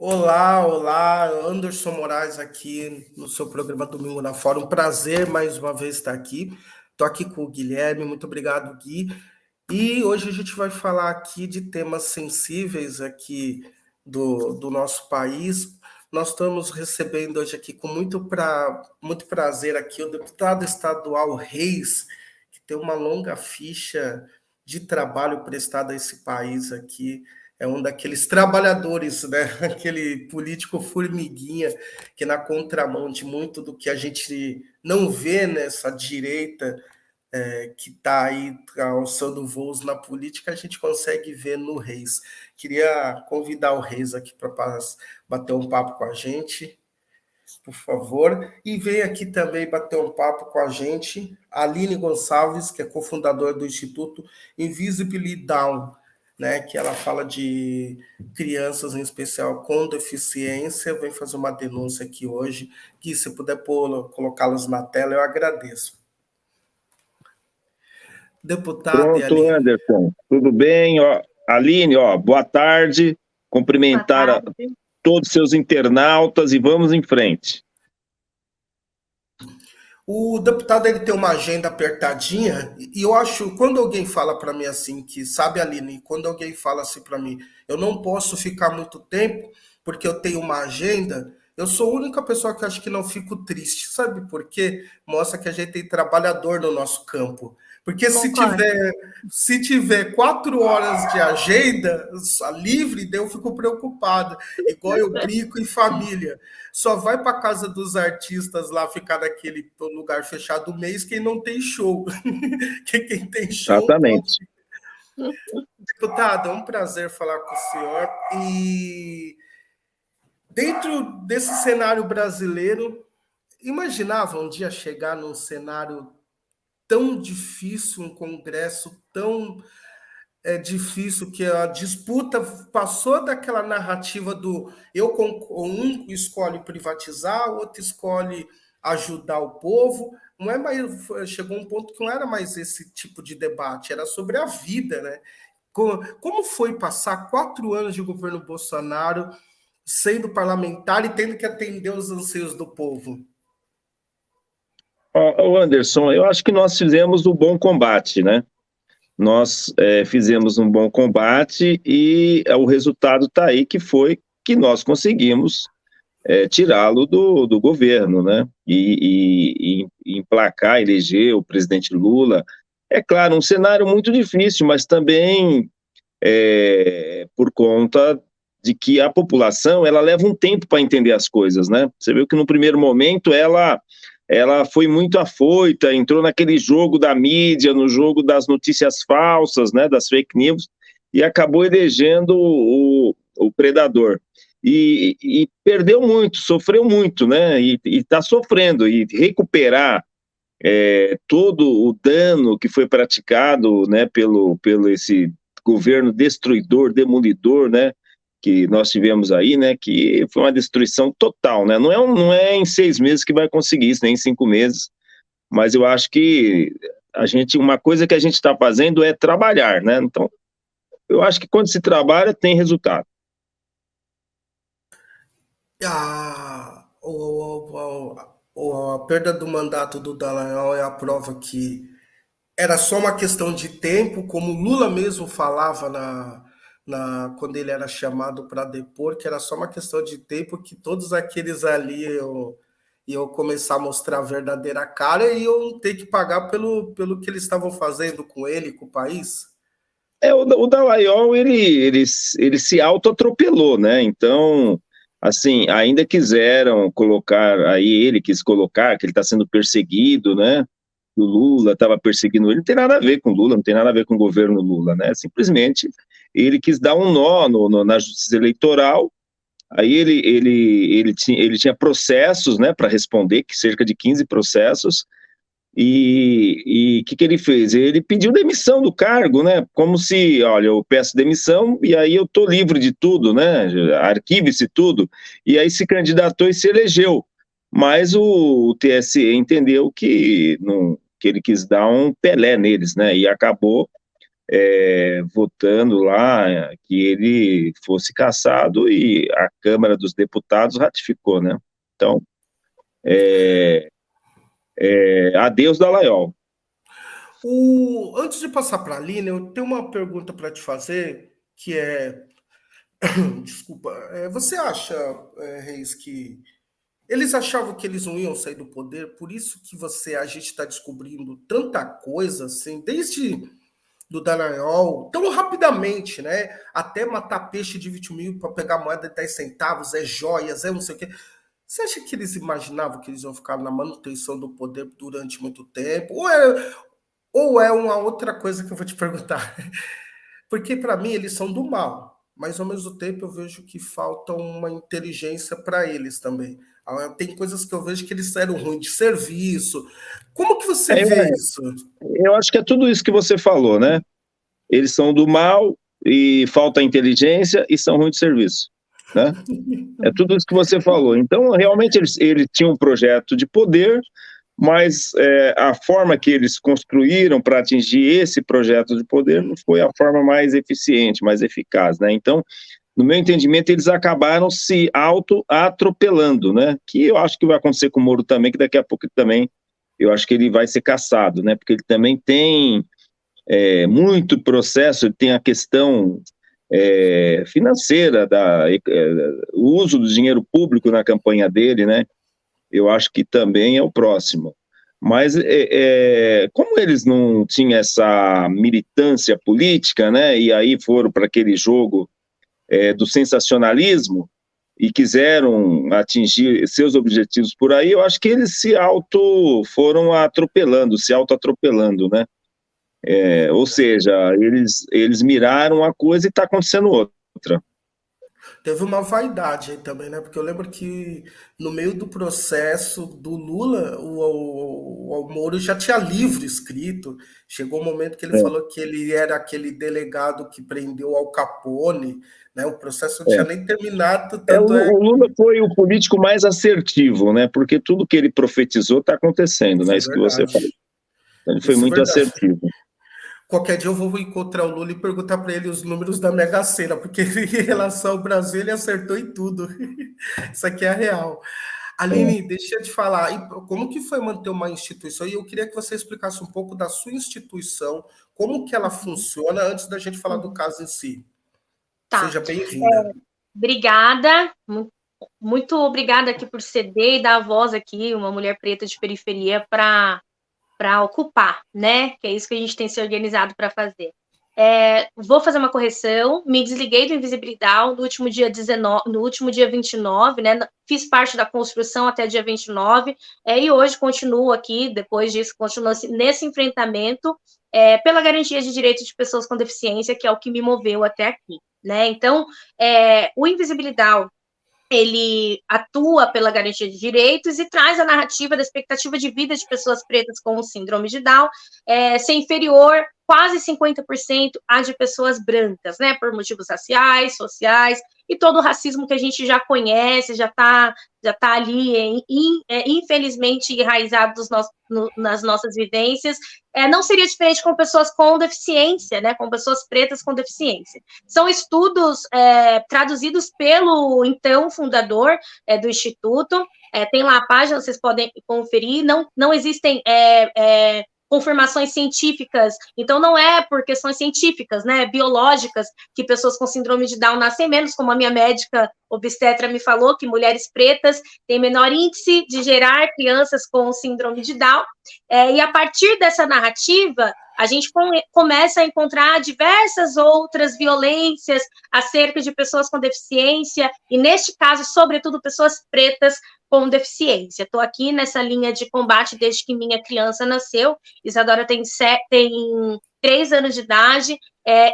Olá, olá, Anderson Moraes aqui no seu programa Domingo na Fórum. Prazer mais uma vez estar aqui. Estou aqui com o Guilherme, muito obrigado, Gui. E hoje a gente vai falar aqui de temas sensíveis aqui do nosso país. Nós estamos recebendo hoje aqui com muito prazer aqui o deputado estadual Reis, que tem uma longa ficha de trabalho prestado a esse país aqui. É um daqueles trabalhadores, né? Aquele político formiguinha que na contramão de muito do que a gente não vê nessa direita que está aí alçando voos na política, a gente consegue ver no Reis. Queria convidar o Reis aqui para bater um papo com a gente, por favor. E vem aqui também bater um papo com a gente a Aline Gonçalves, que é cofundadora do Instituto Invisibly Down, né, que ela fala de crianças, em especial com deficiência. Vem fazer uma denúncia aqui hoje, que se puder colocá-las na tela, eu agradeço. Deputada e Pronto, Aline. Anderson. Tudo bem? Aline, boa tarde. Cumprimentar Boa tarde. Todos os seus internautas e vamos em frente. O deputado ele tem uma agenda apertadinha e eu acho, quando alguém fala para mim assim, que sabe, Aline, quando alguém fala assim para mim, eu não posso ficar muito tempo porque eu tenho uma agenda, eu sou a única pessoa que acho que não fico triste, sabe por quê? Mostra que a gente tem trabalhador no nosso campo. Porque se tiver 4 horas de agenda livre, daí eu fico preocupado, igual eu brinco em família. Só vai para casa dos artistas lá ficar naquele lugar fechado o mês quem não tem show. Quem tem show Exatamente. pode. Deputado, é um prazer falar com o senhor. E dentro desse cenário brasileiro, imaginava um dia chegar num cenário tão difícil, um congresso tão difícil, que a disputa passou daquela narrativa do um escolhe privatizar, o outro escolhe ajudar o povo. Não é mais, chegou um ponto que não era mais esse tipo de debate, era sobre a vida, né? Como foi passar 4 anos de governo Bolsonaro sendo parlamentar e tendo que atender os anseios do povo? Anderson, eu acho que nós fizemos um bom combate, né? Nós fizemos um bom combate e o resultado está aí, que foi que nós conseguimos tirá-lo do governo, né? E emplacar, eleger o presidente Lula. É claro, um cenário muito difícil, mas também por conta de que a população ela leva um tempo para entender as coisas, né? Você viu que no primeiro momento ela foi muito afoita, entrou naquele jogo da mídia, no jogo das notícias falsas, né, das fake news, e acabou elegendo o predador. E perdeu muito, sofreu muito, né, e está sofrendo, e recuperar todo o dano que foi praticado, né, pelo esse governo destruidor, demolidor, né, que nós tivemos aí, né, que foi uma destruição total, né, não é em 6 meses que vai conseguir isso, nem em 5 meses, mas eu acho que uma coisa que a gente está fazendo é trabalhar, né, então eu acho que quando se trabalha tem resultado. A perda do mandato do Dallagnol é a prova que era só uma questão de tempo, como Lula mesmo falava quando ele era chamado para depor, que era só uma questão de tempo, que todos aqueles ali iam começar a mostrar a verdadeira cara e iam ter que pagar pelo que eles estavam fazendo com ele, com o país. O Dallagnol, ele se autoatropelou, né? Então, assim, ainda quiseram colocar, aí ele quis colocar que ele está sendo perseguido, né? O Lula estava perseguindo ele, não tem nada a ver com o Lula, não tem nada a ver com o governo Lula, né? Simplesmente ele quis dar um nó na justiça eleitoral. Aí ele tinha processos, né, para responder, que cerca de 15 processos. E o que ele fez? Ele pediu demissão do cargo, né? Como se, olha, eu peço demissão e aí eu tô livre de tudo, né? Arquive-se tudo. E aí se candidatou e se elegeu. Mas o TSE entendeu que ele quis dar um Pelé neles, né? E acabou votando lá que ele fosse cassado e a Câmara dos Deputados ratificou, né? Então, adeus Dallagnol. Antes de passar para a Aline, eu tenho uma pergunta para te fazer, que é, desculpa, você acha, Reis, que eles achavam que eles não iam sair do poder, por isso que a gente está descobrindo tanta coisa, assim, desde do Dallagnol, tão rapidamente, né? Até matar peixe de 20 mil para pegar moeda de 10 centavos, joias, não sei o quê. Você acha que eles imaginavam que eles iam ficar na manutenção do poder durante muito tempo? Ou é uma outra coisa que eu vou te perguntar? Porque para mim eles são do mal, mas ao mesmo tempo eu vejo que falta uma inteligência para eles também. Tem coisas que eu vejo que eles eram ruins de serviço. Como que você É, vê isso? eu acho que é tudo isso que você falou, né? Eles são do mal e falta inteligência e são ruins de serviço, né? É tudo isso que você falou. Então, realmente, eles tinham um projeto de poder, mas a forma que eles construíram para atingir esse projeto de poder não foi a forma mais eficiente, mais eficaz, né? Então, no meu entendimento, eles acabaram se auto-atropelando, né? Que eu acho que vai acontecer com o Moro também, que daqui a pouco também eu acho que ele vai ser cassado, né? Porque ele também tem muito processo, ele tem a questão financeira, o uso do dinheiro público na campanha dele, né? Eu acho que também é o próximo. Mas, como eles não tinham essa militância política, né? E aí foram para aquele jogo do sensacionalismo e quiseram atingir seus objetivos por aí, eu acho que eles foram atropelando, se auto-atropelando, né? Ou seja, eles miraram uma coisa e está acontecendo outra. Teve uma vaidade aí também, né? Porque eu lembro que no meio do processo do Lula, o Moro já tinha livro escrito. Chegou um momento que ele É, falou que ele era aquele delegado que prendeu Al Capone, né? O processo não tinha é. nem terminado, O tanto é. o Lula foi o político mais assertivo, né? Porque tudo que ele profetizou está acontecendo, Isso né? é Isso que você falou. verdade. Ele foi Isso é muito verdade. assertivo. Qualquer dia eu vou encontrar o Lula e perguntar para ele os números da Mega Sena, porque em relação ao Brasil ele acertou em tudo. Isso aqui é a real. É. Aline, deixa eu te falar, e como que foi manter uma instituição? E eu queria que você explicasse um pouco da sua instituição, como que ela funciona, antes da gente falar do caso em si. Tá. Seja bem-vinda. Obrigada. Muito obrigada aqui por ceder e dar a voz aqui, uma mulher preta de periferia, para ocupar, né? Que é isso que a gente tem se organizado para fazer. Vou fazer uma correção, me desliguei do Invisibilidade no último dia 19, no último dia 29, né? Fiz parte da construção até dia 29, e hoje continuo aqui, depois disso, continuo nesse enfrentamento pela garantia de direitos de pessoas com deficiência, que é o que me moveu até aqui, né? Então, o Invisibilidade ele atua pela garantia de direitos e traz a narrativa da expectativa de vida de pessoas pretas com síndrome de Down ser inferior quase 50% à de pessoas brancas, né, por motivos raciais, sociais e todo o racismo que a gente já conhece, já tá ali, infelizmente, enraizado nas nossas vivências. Não seria diferente com pessoas com deficiência, né, com pessoas pretas com deficiência. São estudos traduzidos pelo, então, fundador do Instituto, tem lá a página, vocês podem conferir, não existem confirmações científicas, então não é por questões científicas, né, biológicas, que pessoas com síndrome de Down nascem menos, como a minha médica obstetra me falou, que mulheres pretas têm menor índice de gerar crianças com síndrome de Down, e a partir dessa narrativa, a gente começa a encontrar diversas outras violências acerca de pessoas com deficiência, e neste caso, sobretudo, pessoas pretas com deficiência. Estou aqui nessa linha de combate desde que minha criança nasceu. Isadora tem 3 anos de idade,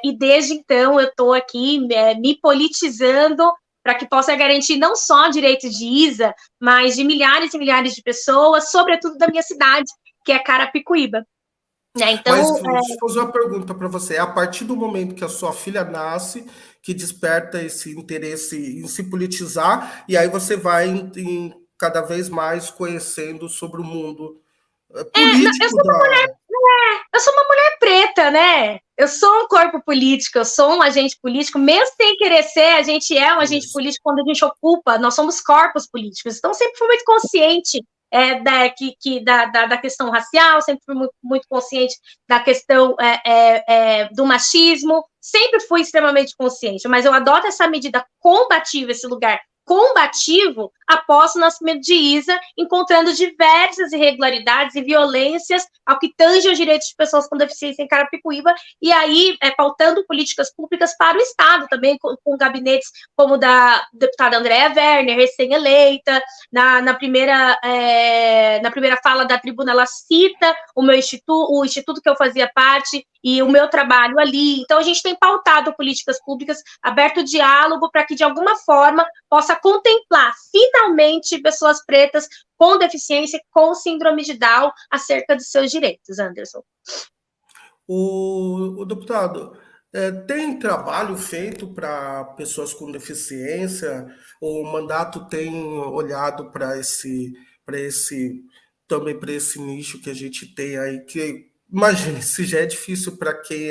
e desde então eu estou aqui me politizando para que possa garantir não só direitos de Isa, mas de milhares e milhares de pessoas, sobretudo da minha cidade, que é Carapicuíba. Mas Então, deixa eu fazer uma pergunta para você. É a partir do momento que a sua filha nasce, que desperta esse interesse em se politizar, e aí você vai cada vez mais conhecendo sobre o mundo eu político sou da. Eu sou uma mulher preta, né? Eu sou um corpo político, eu sou um agente político, mesmo sem querer ser, a gente é um agente político quando a gente ocupa, nós somos corpos políticos. Então, sempre fui muito consciente da questão racial, sempre fui muito consciente da questão do machismo, sempre fui extremamente consciente, mas eu adoto essa medida combativa, esse lugar combativo após o nascimento de Isa, encontrando diversas irregularidades e violências ao que tange os direitos de pessoas com deficiência em Carapicuíba, e aí pautando políticas públicas para o Estado também, com gabinetes como o da deputada Andréa Werner, recém-eleita. Na primeira fala da tribuna, ela cita o instituto que eu fazia parte e o meu trabalho ali. Então, a gente tem pautado políticas públicas, aberto diálogo para que, de alguma forma, possa contemplar, finalmente, pessoas pretas com deficiência, com síndrome de Down, acerca dos seus direitos, Anderson. O deputado, tem trabalho feito para pessoas com deficiência? O mandato tem olhado também para esse nicho que a gente tem aí, que, imagine, se já é difícil para quem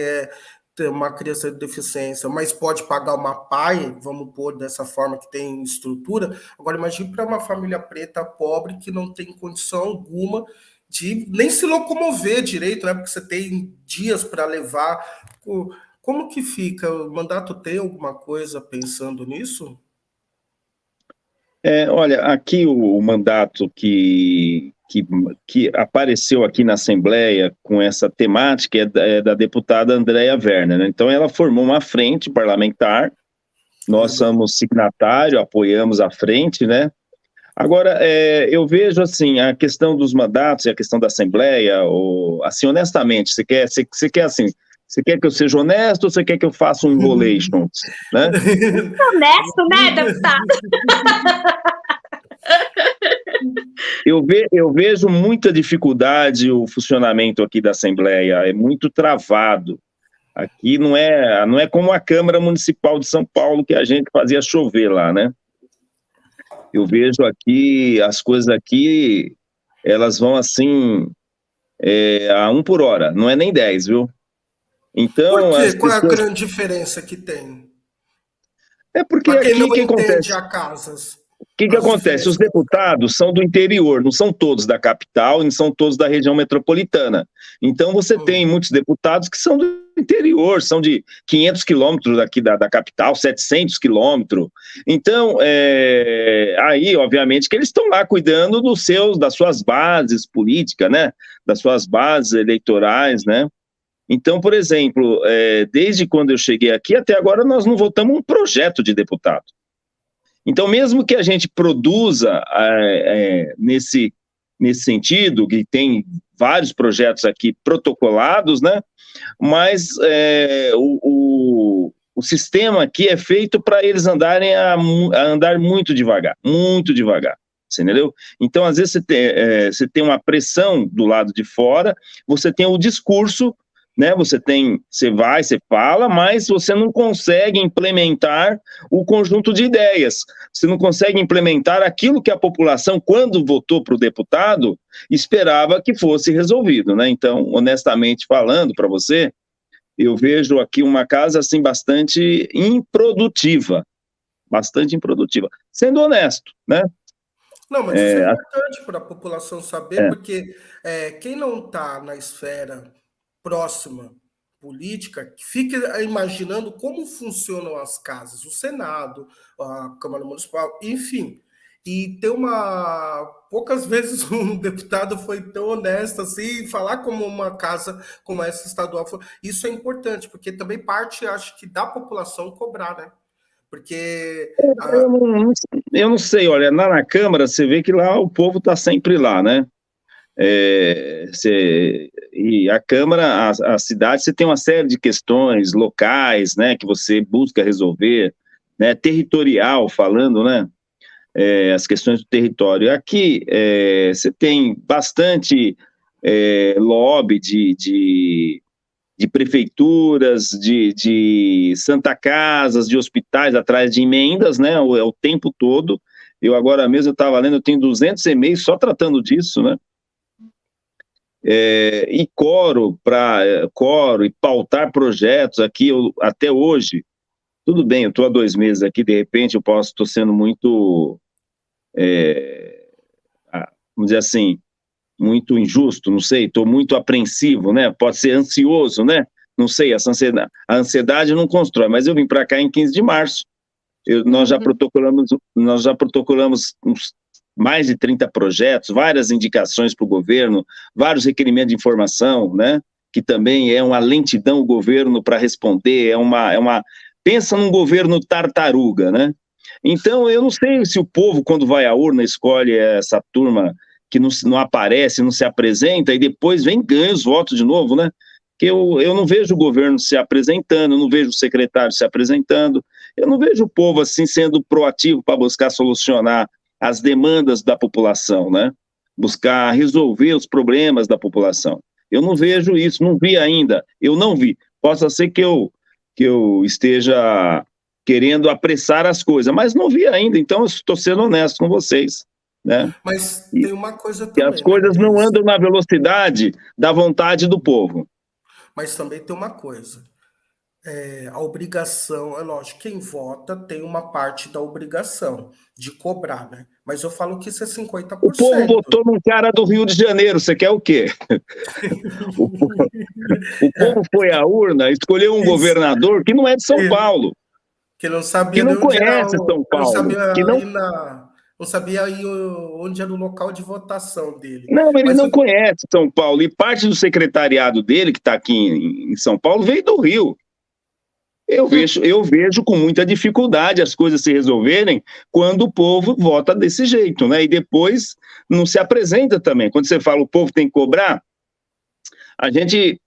ter uma criança de deficiência, mas pode pagar uma PAI, vamos pôr dessa forma, que tem estrutura. Agora, imagine para uma família preta pobre que não tem condição alguma de nem se locomover direito, né? Porque você tem dias para levar. Como que fica? O mandato tem alguma coisa pensando nisso? Olha, aqui o mandato que apareceu aqui na Assembleia com essa temática é da deputada Andréa Werner, né? Então, ela formou uma frente parlamentar, nós somos signatário, apoiamos a frente, né? Agora, eu vejo, assim, a questão dos mandatos e a questão da Assembleia, assim, honestamente, você quer assim, você quer que eu seja honesto ou você quer que eu faça um enrolation, né? Honesto, né, deputado? Eu vejo muita dificuldade o funcionamento aqui da Assembleia, é muito travado. Aqui não é como a Câmara Municipal de São Paulo, que a gente fazia chover lá, né? Eu vejo aqui, as coisas aqui, elas vão assim, a 1 por hora, não é nem 10, viu? Então, Por quê? as Qual é a pessoas... grande diferença que tem? É porque Para quem aqui não o que entende acontece? a casas. O que acontece? Os deputados são do interior, não são todos da capital, não são todos da região metropolitana. Então, você tem muitos deputados que são do interior, são de 500 quilômetros daqui da capital, 700 quilômetros. Então, aí, obviamente, que eles estão lá cuidando das suas bases políticas, né? Das suas bases eleitorais, né? Então, por exemplo, desde quando eu cheguei aqui até agora, nós não votamos um projeto de deputado. Então, mesmo que a gente produza nesse sentido, que tem vários projetos aqui protocolados, né? Mas o sistema aqui é feito para eles andarem a andar muito devagar, você entendeu? Então, às vezes, você tem uma pressão do lado de fora, você tem o discurso, né? Você fala, mas você não consegue implementar o conjunto de ideias. Você não consegue implementar aquilo que a população, quando votou para o deputado, esperava que fosse resolvido, né? Então, honestamente falando para você, eu vejo aqui uma casa assim bastante improdutiva, sendo honesto, né? Não, mas isso é importante para a população saber, porque quem não está na esfera próxima política, fica imaginando como funcionam as casas, o Senado, a Câmara Municipal, enfim. E poucas vezes um deputado foi tão honesto assim, falar como uma casa como essa estadual. Isso é importante, porque também parte, acho que, da população cobrar, né? Porque... Eu não sei, olha, na Câmara você vê que lá o povo está sempre lá, né? E a Câmara, a cidade, você tem uma série de questões locais, né, que você busca resolver, né, territorial falando, né, as questões do território. Aqui você tem bastante lobby de prefeituras, de Santa Casas, de hospitais atrás de emendas, né, o tempo todo. Eu agora mesmo estava lendo, eu tenho 200 e-mails só tratando disso, né? e coro e pautar projetos aqui, até hoje, tudo bem, eu estou há 2 meses aqui, de repente eu estou sendo muito, vamos dizer assim, muito injusto, não sei, estou muito apreensivo, né? Pode ser ansioso, né? Não sei, a ansiedade não constrói, mas eu vim para cá em 15 de março, nós já protocolamos mais de 30 projetos, várias indicações para o governo, vários requerimentos de informação, né? Que também é uma lentidão o governo para responder, pensa num governo tartaruga, né? Então, eu não sei se o povo, quando vai à urna, escolhe essa turma que não aparece, não se apresenta, e depois vem e ganha os votos de novo, né? Que eu não vejo o governo se apresentando, eu não vejo o secretário se apresentando, eu não vejo o povo assim sendo proativo para buscar solucionar as demandas da população, né? Buscar resolver os problemas da população. Eu não vejo isso, não vi ainda, eu não vi. Possa ser que eu esteja querendo apressar as coisas, mas não vi ainda, então eu estou sendo honesto com vocês, né? Mas tem uma coisa E as também, né, coisas não Reis? andam na velocidade da vontade do povo. Mas também tem uma coisa. A obrigação, é lógico, quem vota tem uma parte da obrigação de cobrar, né? Mas eu falo que isso é O povo 50%. votou num cara do Rio de Janeiro, você quer o quê? O, o povo foi à urna, escolheu um Isso, governador que não é de São Paulo, que não que sabia de não onde era conhece São que não Paulo, sabia que não. não sabia aí onde era o local de votação dele. Não, ele Mas não conhece São Paulo, e parte do secretariado dele, que está aqui em São Paulo, veio do Rio. Eu vejo com muita dificuldade as coisas se resolverem quando o povo vota desse jeito, né? E depois não se apresenta também. Quando você fala o povo tem que cobrar, a gente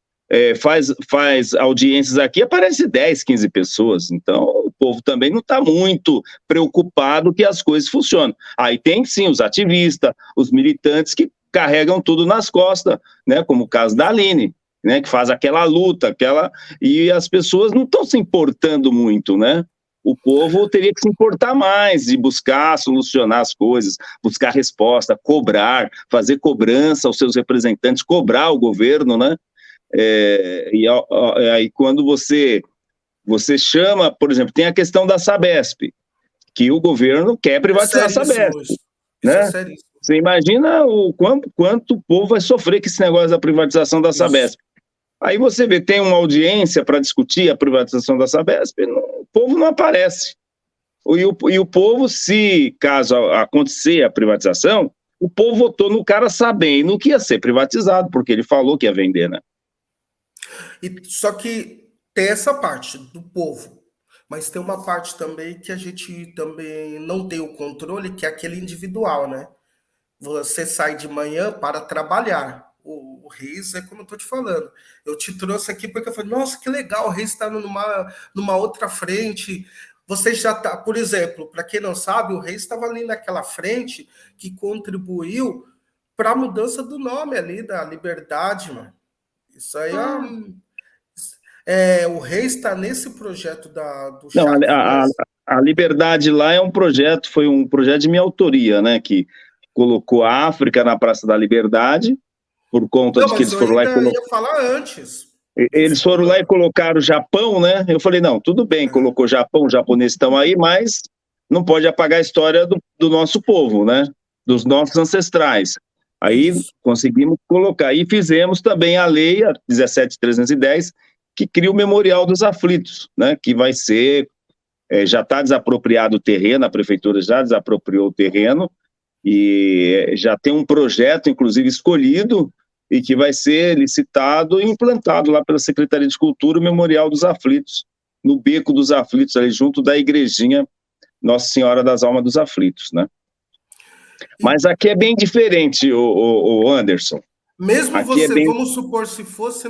faz audiências aqui, aparece 10, 15 pessoas. Então, o povo também não está muito preocupado que as coisas funcionem. Aí tem, sim, os ativistas, os militantes que carregam tudo nas costas, né? Como o caso da Aline, né? Que faz aquela luta, e as pessoas não estão se importando muito, né? O povo teria que se importar mais e buscar solucionar as coisas, buscar resposta, cobrar, fazer cobrança aos seus representantes, cobrar o governo, né? E aí quando você chama, por exemplo, tem a questão da Sabesp, que o governo quer é privatizar a Sabesp, seríssimo isso. Isso é né? seríssimo. Você imagina quanto o povo vai sofrer com esse negócio da privatização da Isso. Sabesp. Aí você vê, tem uma audiência para discutir a privatização da Sabesp, o povo não aparece. E o povo, se caso acontecer a privatização, o povo votou no cara sabendo que ia ser privatizado, porque ele falou que ia vender, né? Só que tem essa parte do povo, mas tem uma parte também que a gente também não tem o controle, que é aquele individual, né? Você sai de manhã para trabalhar. O Reis é como eu estou te falando. Eu te trouxe aqui porque eu falei, nossa, que legal, o Reis está numa outra frente. Você já está, por exemplo, para quem não sabe, o Reis estava ali naquela frente que contribuiu para a mudança do nome ali, da Liberdade, mano. Isso aí o Reis está nesse projeto do Não, Xavier. a Liberdade lá foi um projeto de minha autoria, né? Que colocou a África na Praça da Liberdade, por conta Não, de que mas eles eu foram lá ainda ia falar antes. eles foram lá e Desculpa. colocaram o Japão, né? Eu falei, não, tudo bem, colocou o Japão, os japoneses estão aí, mas não pode apagar a história do nosso povo, né? Dos nossos ancestrais. Aí Isso. conseguimos colocar. E fizemos também a lei, a 17.310, que cria o Memorial dos Aflitos, né? Que vai ser, já está desapropriado o terreno, a prefeitura já desapropriou o terreno, e já tem um projeto, inclusive, escolhido, e que vai ser licitado e implantado lá pela Secretaria de Cultura, o Memorial dos Aflitos, no Beco dos Aflitos, ali junto da igrejinha Nossa Senhora das Almas dos Aflitos, né? Mas aqui é bem diferente, o Anderson. Mesmo Aqui é você, bem... vamos supor, se fosse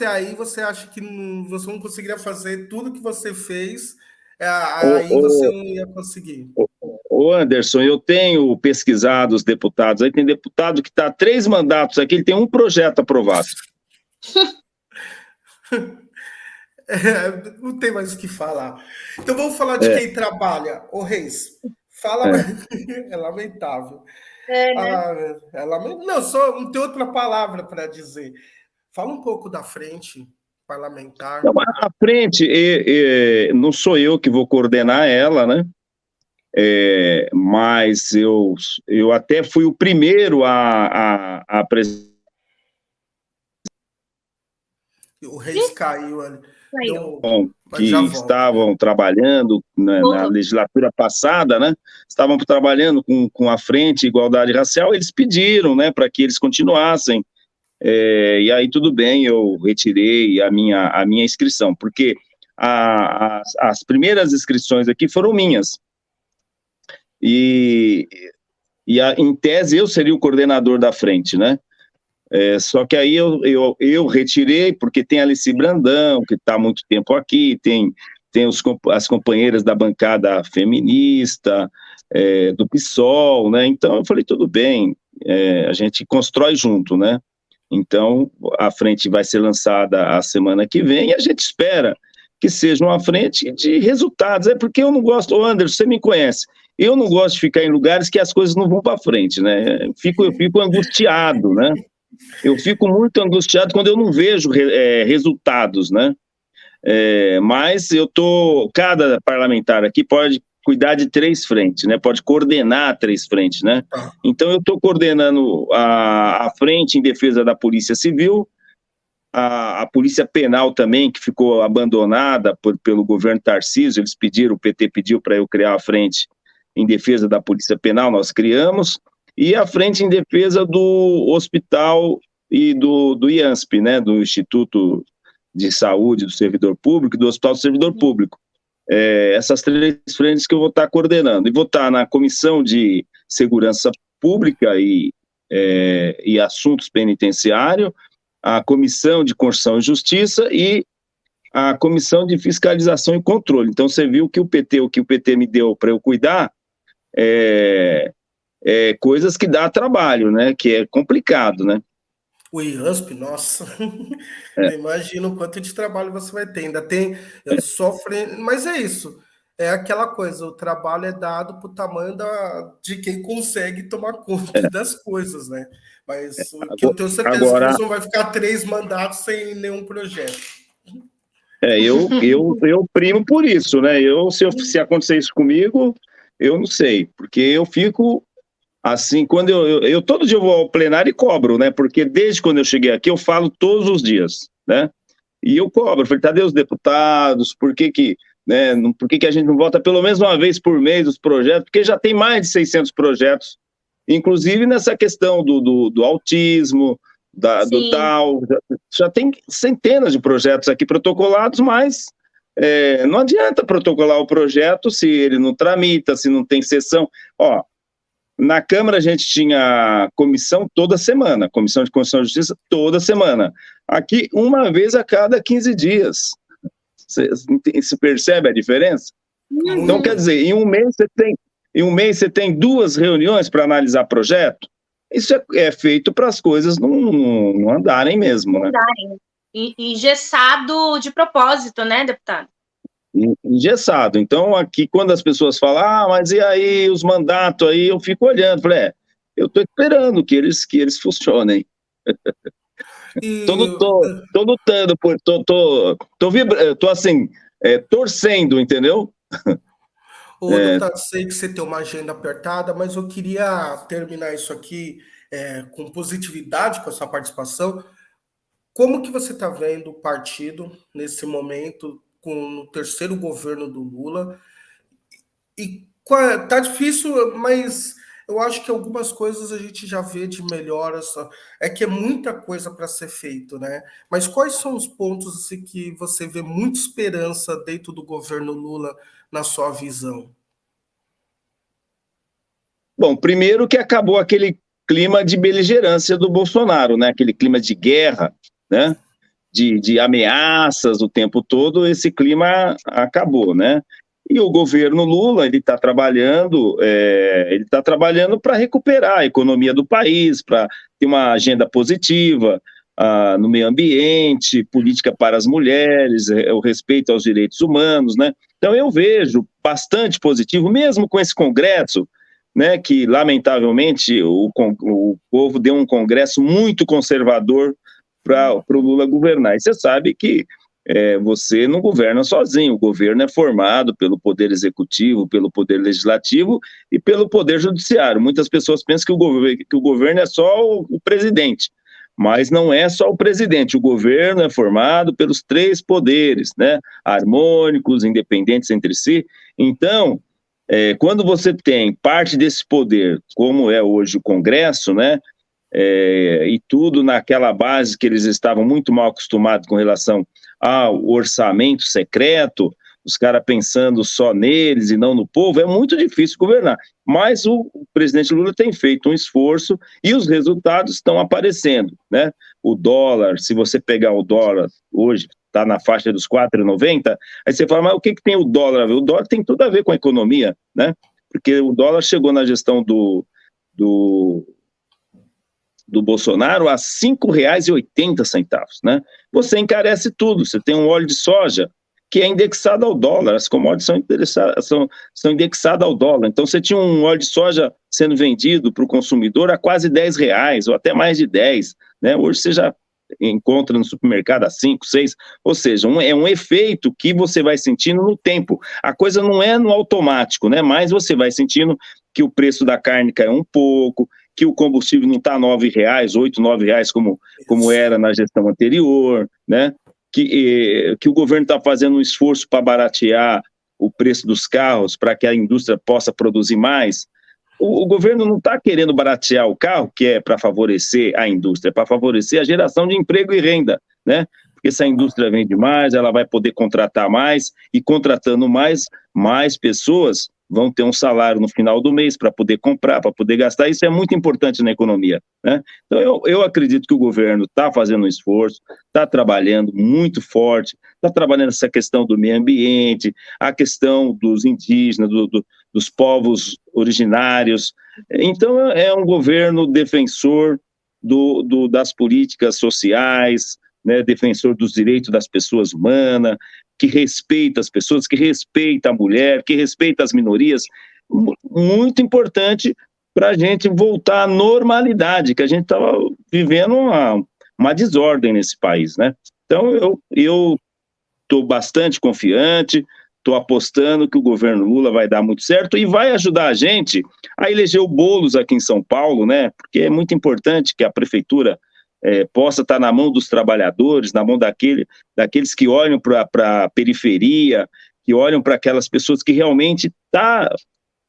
aí, você acha que você não conseguiria fazer tudo que você fez, aí você O, não ia conseguir. o Anderson, eu tenho pesquisado os deputados, aí tem deputado que está 3 mandatos aqui, ele tem um projeto aprovado. Não tem mais o que falar. Então vamos falar de quem trabalha. Ô Reis, Fala, É. é lamentável. É, né? Ah, é lamentável. Não, só não tem outra palavra para dizer. Fala um pouco da frente Então, parlamentar. a frente, não sou eu que vou coordenar ela, né? Mas eu até fui o primeiro a apresentar. O Reis caiu ali. Saiu. Mas já Que volta. estavam trabalhando na Voltou. legislatura passada, né? Estavam trabalhando com a Frente Igualdade Racial, eles pediram, né, para que eles continuassem. E aí tudo bem, eu retirei a minha inscrição, porque as primeiras inscrições aqui foram minhas. Em tese, eu seria o coordenador da frente, né? Só que aí eu retirei, porque tem a Alice Brandão, que está há muito tempo aqui, tem as companheiras da bancada feminista, do PSOL, né? Então eu falei, tudo bem, a gente constrói junto, né? Então a frente vai ser lançada a semana que vem e a gente espera que seja uma frente de resultados. É porque eu não gosto, ô Anderson, você me conhece, eu não gosto de ficar em lugares que as coisas não vão para frente, né? Eu fico angustiado, né? Eu fico muito angustiado quando eu não vejo resultados, né? Mas cada parlamentar aqui pode cuidar de 3 frentes, né? Pode coordenar 3 frentes, né? Então eu estou coordenando a frente em defesa da Polícia Civil, a Polícia Penal também, que ficou abandonada pelo governo Tarcísio. O PT pediu para eu criar a frente em defesa da Polícia Penal, nós criamos, e a frente em defesa do hospital e do IANSP, né, do Instituto de Saúde do Servidor Público e do Hospital do Servidor Público. Essas 3 frentes que eu vou estar coordenando. E vou estar na Comissão de Segurança Pública e Assuntos Penitenciários, a Comissão de Constituição e Justiça e a Comissão de Fiscalização e Controle. Então, você viu que o PT me deu para eu cuidar coisas que dá trabalho, né? Que é complicado, né? O IANSP, nossa, eu imagino o quanto de trabalho você vai ter. Ainda tem, sofre, mas é isso. É aquela coisa, o trabalho é dado para o tamanho de quem consegue tomar conta das coisas, né? Mas o que eu tenho certeza que Agora, você não vai ficar 3 mandatos sem nenhum projeto. eu primo por isso, né? Se acontecer isso comigo, eu não sei, porque eu fico assim, quando eu todo dia eu vou ao plenário e cobro, né? Porque desde quando eu cheguei aqui, eu falo todos os dias, né? E eu cobro, falei, cadê os deputados? Por que a gente não vota pelo menos uma vez por mês os projetos? Porque já tem mais de 600 projetos, inclusive nessa questão do autismo, do Down, já tem centenas de projetos aqui protocolados, mas não adianta protocolar o projeto se ele não tramita, se não tem sessão. Na Câmara a gente tinha comissão toda semana, Comissão de Constituição e Justiça toda semana. Aqui, uma vez a cada 15 dias. Se percebe a diferença? Então, quer dizer, em um mês você tem 2 reuniões para analisar projeto. Isso é feito para as coisas não andarem mesmo, né? E engessado de propósito, né, deputado? Engessado. Então, aqui, quando as pessoas falam, mas e aí, os mandatos aí, eu fico olhando, falei, eu estou esperando que eles funcionem. Estou lutando, estou assim, torcendo, entendeu? Ô, deputado, sei que você tem uma agenda apertada, mas eu queria terminar isso aqui com positividade com a sua participação. Como que você está vendo o partido nesse momento, com o 3º governo do Lula? E tá difícil, mas eu acho que algumas coisas a gente já vê de melhoras. É que é muita coisa para ser feito, né? Mas quais são os pontos assim, que você vê muita esperança dentro do governo Lula, na sua visão? Bom, primeiro que acabou aquele clima de beligerância do Bolsonaro, né? Aquele clima de guerra, né? De ameaças o tempo todo, esse clima acabou, né? E o governo Lula, ele está trabalhando para recuperar a economia do país, para ter uma agenda positiva. no meio ambiente, política para as mulheres, o respeito aos direitos humanos, né? Então eu vejo bastante positivo, mesmo com esse Congresso, né, que lamentavelmente o povo deu um Congresso muito conservador para o Lula governar. E você sabe que você não governa sozinho, o governo é formado pelo Poder Executivo, pelo Poder Legislativo e pelo Poder Judiciário. Muitas pessoas pensam que o governo é só o presidente, mas não é só o presidente, o governo é formado pelos três poderes, né, harmônicos, independentes entre si. Então, quando você tem parte desse poder, como é hoje o Congresso, né, e tudo naquela base que eles estavam muito mal acostumados com relação ao orçamento secreto, os caras pensando só neles e não no povo, é muito difícil governar. Mas o presidente Lula tem feito um esforço e os resultados estão aparecendo, né? O dólar, se você pegar o dólar hoje, está na faixa dos 4,90, aí você fala, mas o que tem o dólar a ver? O dólar tem tudo a ver com a economia, né? Porque o dólar chegou na gestão do Bolsonaro a R$ 5,80, né? Você encarece tudo, você tem um óleo de soja que é indexado ao dólar, as commodities são indexadas ao dólar, então você tinha um óleo de soja sendo vendido para o consumidor a quase R$ 10, ou até mais de 10, né? Hoje você já encontra no supermercado a 5, 6, ou seja, é um efeito que você vai sentindo no tempo, a coisa não é no automático, né? Mas você vai sentindo que o preço da carne caiu um pouco, que o combustível não está R$ 9, R$ 8, R$ 9 como era na gestão anterior, né? Que o governo está fazendo um esforço para baratear o preço dos carros, para que a indústria possa produzir mais. O governo não está querendo baratear o carro, que é para favorecer a indústria, é para favorecer a geração de emprego e renda, né? Porque se a indústria vende mais, ela vai poder contratar mais, e contratando mais pessoas vão ter um salário no final do mês para poder comprar, para poder gastar. Isso é muito importante na economia, né? Então, eu acredito que o governo está fazendo um esforço, está trabalhando muito forte, está trabalhando essa questão do meio ambiente, a questão dos indígenas, dos povos originários. Então, é um governo defensor das políticas sociais, né, defensor dos direitos das pessoas humanas, que respeita as pessoas, que respeita a mulher, que respeita as minorias. Muito importante para a gente voltar à normalidade, que a gente estava vivendo uma desordem nesse país, né? Então, eu estou bastante confiante, estou apostando que o governo Lula vai dar muito certo e vai ajudar a gente a eleger o Boulos aqui em São Paulo, né? Porque é muito importante que a prefeitura possa estar na mão dos trabalhadores, na mão daqueles que olham para a periferia, que olham para aquelas pessoas que realmente estão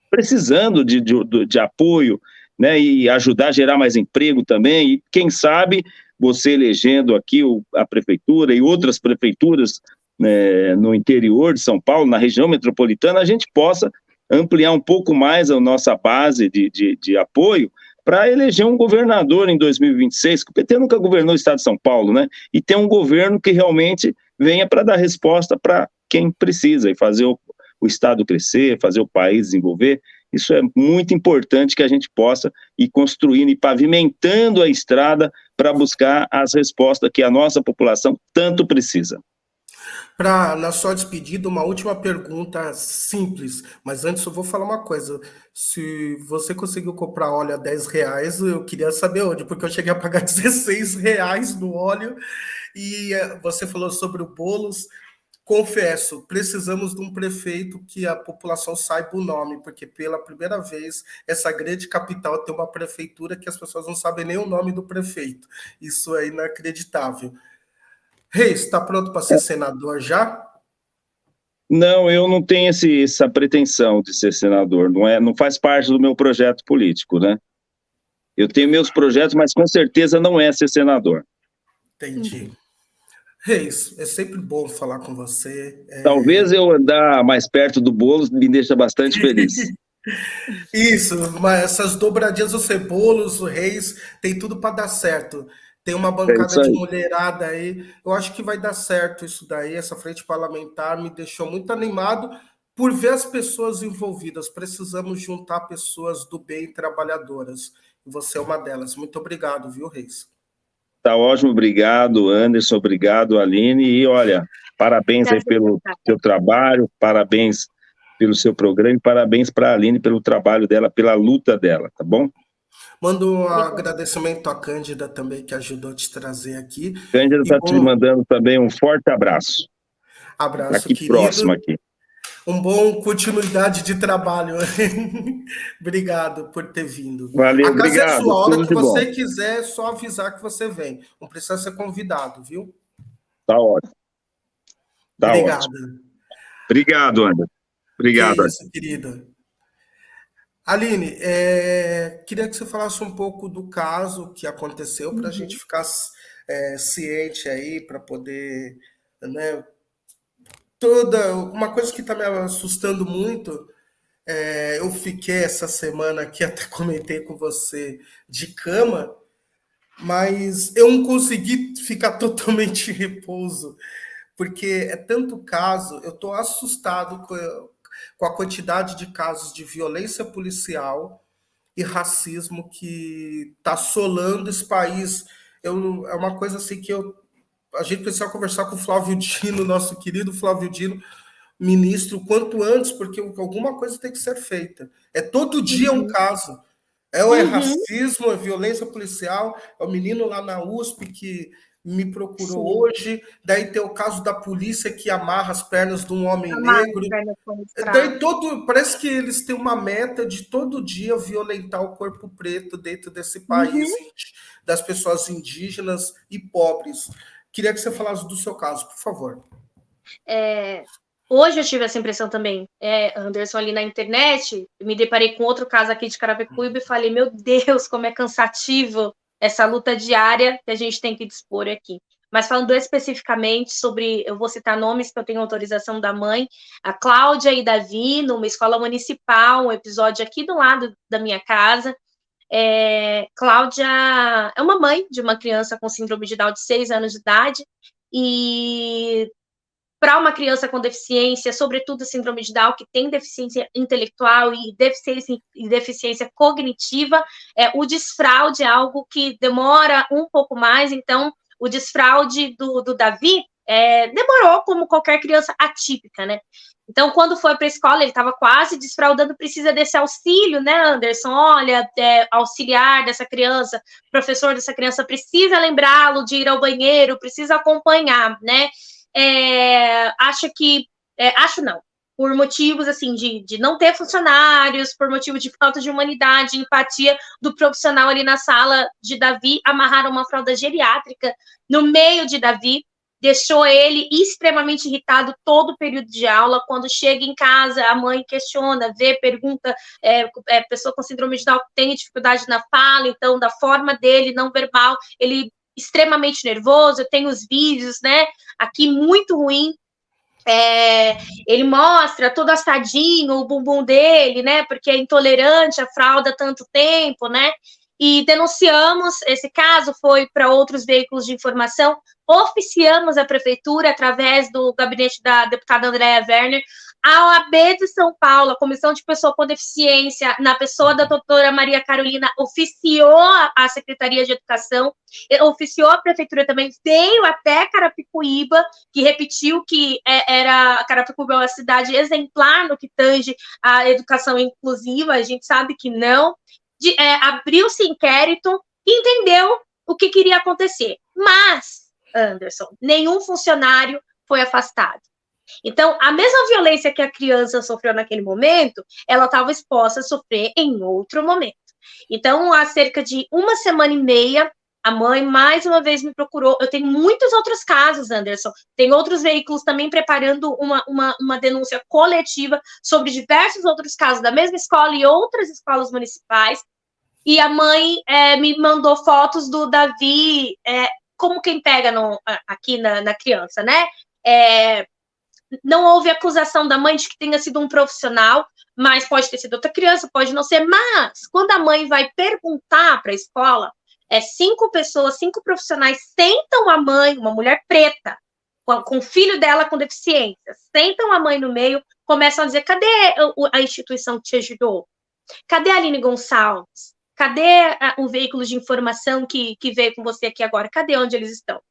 precisando de apoio, né, e ajudar a gerar mais emprego também, e quem sabe você elegendo aqui a prefeitura e outras prefeituras, né, no interior de São Paulo, na região metropolitana, a gente possa ampliar um pouco mais a nossa base de apoio, para eleger um governador em 2026, que o PT nunca governou o estado de São Paulo, né? E ter um governo que realmente venha para dar resposta para quem precisa e fazer o estado crescer, fazer o país desenvolver. Isso é muito importante que a gente possa ir construindo e pavimentando a estrada para buscar as respostas que a nossa população tanto precisa. Na sua despedida, uma última pergunta simples, mas antes eu vou falar uma coisa. Se você conseguiu comprar óleo a R$ 10, eu queria saber onde, porque eu cheguei a pagar R$ 16 no óleo, e você falou sobre o Boulos. Confesso, precisamos de um prefeito que a população saiba o nome, porque pela primeira vez essa grande capital tem uma prefeitura que as pessoas não sabem nem o nome do prefeito. Isso é inacreditável. Reis, está pronto para ser senador já? Não, eu não tenho essa pretensão de ser senador, não faz parte do meu projeto político, né? Eu tenho meus projetos, mas com certeza não é ser senador. Entendi. Reis, é sempre bom falar com você. Talvez eu andar mais perto do Boulos me deixa bastante feliz. Isso, mas essas dobradinhas do Cebolos, o Reis, tem tudo para dar certo. Tem uma É bancada isso de aí. mulherada aí. Eu acho que vai dar certo isso daí. Essa frente parlamentar me deixou muito animado por ver as pessoas envolvidas. Precisamos juntar pessoas do bem trabalhadoras. E você é uma delas. Muito obrigado, viu, Reis? Tá ótimo, obrigado, Anderson, obrigado, Aline, e olha, parabéns aí pelo seu trabalho, parabéns pelo seu programa e parabéns para a Aline pelo trabalho dela, pela luta dela, tá bom? Mando um agradecimento à Cândida também, que ajudou a te trazer aqui. Cândida está te mandando também um forte abraço. Abraço, aqui querido. Próximo aqui. Um bom continuidade de trabalho. Obrigado por ter vindo. Valeu, a casa obrigado. É sua, a hora Tudo que você bom. quiser, é só avisar que você vem. Não precisa ser convidado, viu? Tá ótimo. Tá Obrigado. ótimo. Obrigado, Anderson. Obrigado. Que isso, querida. Aline, queria que você falasse um pouco do caso que aconteceu para a gente ficar ciente aí, para poder, né, uma coisa que está me assustando muito, eu fiquei essa semana aqui, até comentei com você, de cama, mas eu não consegui ficar totalmente em repouso, porque é tanto caso, eu estou assustado com a quantidade de casos de violência policial e racismo que está assolando esse país. É uma coisa assim que a gente precisa conversar com o Flávio Dino, nosso querido Flávio Dino, ministro, o quanto antes, porque alguma coisa tem que ser feita. É todo dia um caso. É racismo, é violência policial, é o menino lá na USP que me procurou hoje, daí tem o caso da polícia que amarra as pernas de um homem negro. Daí parece que eles têm uma meta de todo dia violentar o corpo preto dentro desse país, das pessoas indígenas e pobres. Queria que você falasse do seu caso, por favor. Hoje eu tive essa impressão também, Anderson, ali na internet, me deparei com outro caso aqui de Carapicuíba e falei, meu Deus, como é cansativo essa luta diária que a gente tem que dispor aqui. Mas falando especificamente sobre, eu vou citar nomes que eu tenho autorização da mãe, a Cláudia e Davi, numa escola municipal, um episódio aqui do lado da minha casa. Cláudia é uma mãe de uma criança com síndrome de Down de 6 anos de idade, e para uma criança com deficiência, sobretudo síndrome de Down, que tem deficiência intelectual e deficiência cognitiva, o desfraude é algo que demora um pouco mais. Então, o desfraude do Davi demorou, como qualquer criança atípica, né? Então, quando foi para a escola, ele estava quase desfraudando, precisa desse auxílio, né, Anderson? Olha, auxiliar dessa criança, professor dessa criança, precisa lembrá-lo de ir ao banheiro, precisa acompanhar, né? Acho não, por motivos assim de não ter funcionários, por motivo de falta de humanidade, empatia do profissional ali na sala de Davi, amarraram uma fralda geriátrica no meio de Davi, deixou ele extremamente irritado todo o período de aula. Quando chega em casa, a mãe questiona, pergunta, pessoa com síndrome de Down tem dificuldade na fala, então da forma dele, não verbal, ele extremamente nervoso. Eu tenho os vídeos, né, aqui muito ruim. Ele mostra todo assadinho o bumbum dele, né, porque é intolerante à fralda há tanto tempo, né, e denunciamos esse caso, foi para outros veículos de informação, oficiamos a prefeitura através do gabinete da deputada Andréa Werner, a OAB de São Paulo, a Comissão de Pessoa com Deficiência, na pessoa da doutora Maria Carolina, oficiou a Secretaria de Educação, oficiou a prefeitura também, veio até Carapicuíba, que repetiu que Carapicuíba é uma cidade exemplar no que tange a educação inclusiva. A gente sabe que não. Abriu-se inquérito e entendeu o que queria acontecer. Mas, Anderson, nenhum funcionário foi afastado. Então, a mesma violência que a criança sofreu naquele momento, ela estava exposta a sofrer em outro momento. Então, há cerca de 1 semana e meia, a mãe mais uma vez me procurou. Eu tenho muitos outros casos, Anderson. Tem outros veículos também preparando uma denúncia coletiva sobre diversos outros casos da mesma escola e outras escolas municipais. E a mãe me mandou fotos do Davi, como quem pega aqui na criança, né? Não houve acusação da mãe de que tenha sido um profissional, mas pode ter sido outra criança, pode não ser. Mas, quando a mãe vai perguntar para a escola, 5 pessoas, 5 profissionais sentam a mãe, uma mulher preta, com o filho dela com deficiência, sentam a mãe no meio, começam a dizer, cadê a instituição que te ajudou? Cadê a Aline Gonçalves? Cadê o veículo de informação que veio com você aqui agora? Cadê onde eles estão?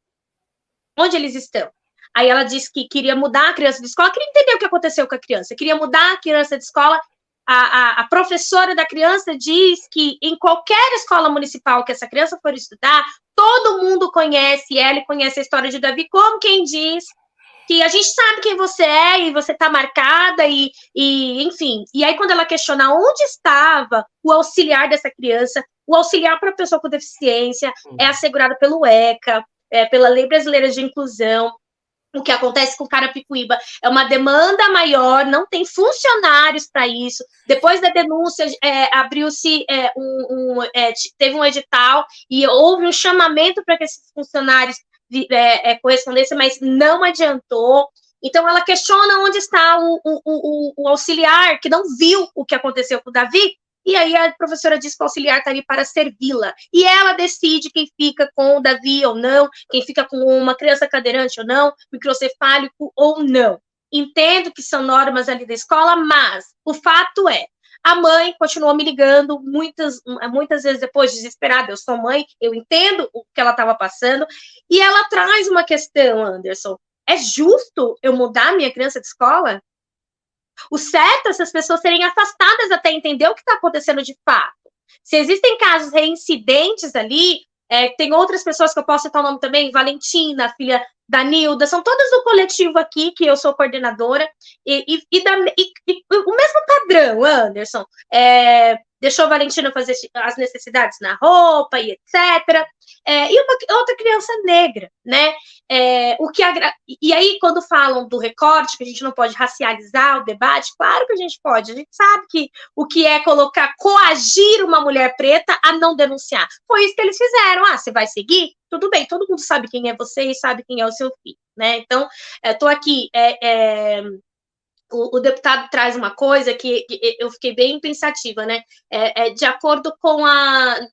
Onde eles estão? Aí ela disse que queria mudar a criança de escola, queria entender o que aconteceu com a criança, queria mudar a criança de escola. A professora da criança diz que em qualquer escola municipal que essa criança for estudar, todo mundo conhece ela e conhece a história de Davi, como quem diz que a gente sabe quem você é e você está marcada enfim. E aí quando ela questiona onde estava o auxiliar dessa criança, o auxiliar para a pessoa com deficiência é assegurado pelo ECA, pela Lei Brasileira de Inclusão. O que acontece com Carapicuíba é uma demanda maior, não tem funcionários para isso. Depois da denúncia, abriu-se teve um edital e houve um chamamento para que esses funcionários correspondessem, mas não adiantou. Então, ela questiona onde está o auxiliar, que não viu o que aconteceu com o Davi, e aí a professora diz que o auxiliar está ali para servi-la. E ela decide quem fica com o Davi ou não, quem fica com uma criança cadeirante ou não, microcefálico ou não. Entendo que são normas ali da escola, mas o fato é, a mãe continuou me ligando muitas vezes depois, desesperada. Eu sou mãe, eu entendo o que ela estava passando, e ela traz uma questão, Anderson. É justo eu mudar minha criança de escola? O certo é essas pessoas serem afastadas até entender o que está acontecendo de fato. Se existem casos reincidentes ali, tem outras pessoas que eu posso citar o nome também, Valentina, filha da Nilda, são todas do coletivo aqui, que eu sou coordenadora, e o mesmo padrão, Anderson, deixou a Valentina fazer as necessidades na roupa e etc. E outra criança negra, né? E aí, quando falam do recorte, que a gente não pode racializar o debate, claro que a gente pode. A gente sabe que o que é coagir uma mulher preta a não denunciar. Foi isso que eles fizeram. Você vai seguir? Tudo bem, todo mundo sabe quem é você e sabe quem é o seu filho, né? Então, estou aqui... O deputado traz uma coisa que eu fiquei bem pensativa, né? De acordo com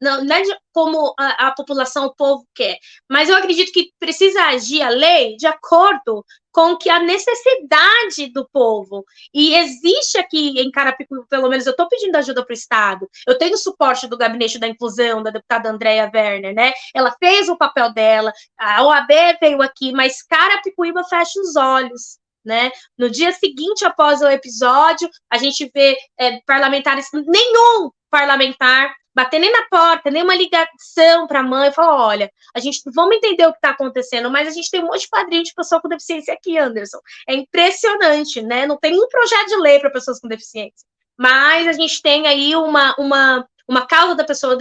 não é como a população, o povo quer, mas eu acredito que precisa agir a lei de acordo com que a necessidade do povo. E existe aqui em Carapicuíba, pelo menos, eu estou pedindo ajuda para o Estado, eu tenho suporte do Gabinete da Inclusão, da deputada Andréa Werner, né? Ela fez o papel dela, a OAB veio aqui, mas Carapicuíba fecha os olhos. Né? No dia seguinte, após o episódio, a gente vê parlamentares, nenhum parlamentar bater nem na porta, nem uma ligação para a mãe, falar, olha, a gente vamos entender o que está acontecendo, mas a gente tem um monte de padrinho de pessoa com deficiência aqui, Anderson. É impressionante, né? Não tem um projeto de lei para pessoas com deficiência, mas a gente tem aí uma causa da pessoa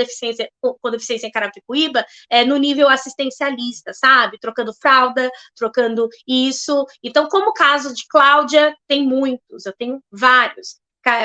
com deficiência em Carapicuíba no nível assistencialista, sabe? Trocando fralda, trocando isso. Então, como o caso de Cláudia, tem muitos, eu tenho vários.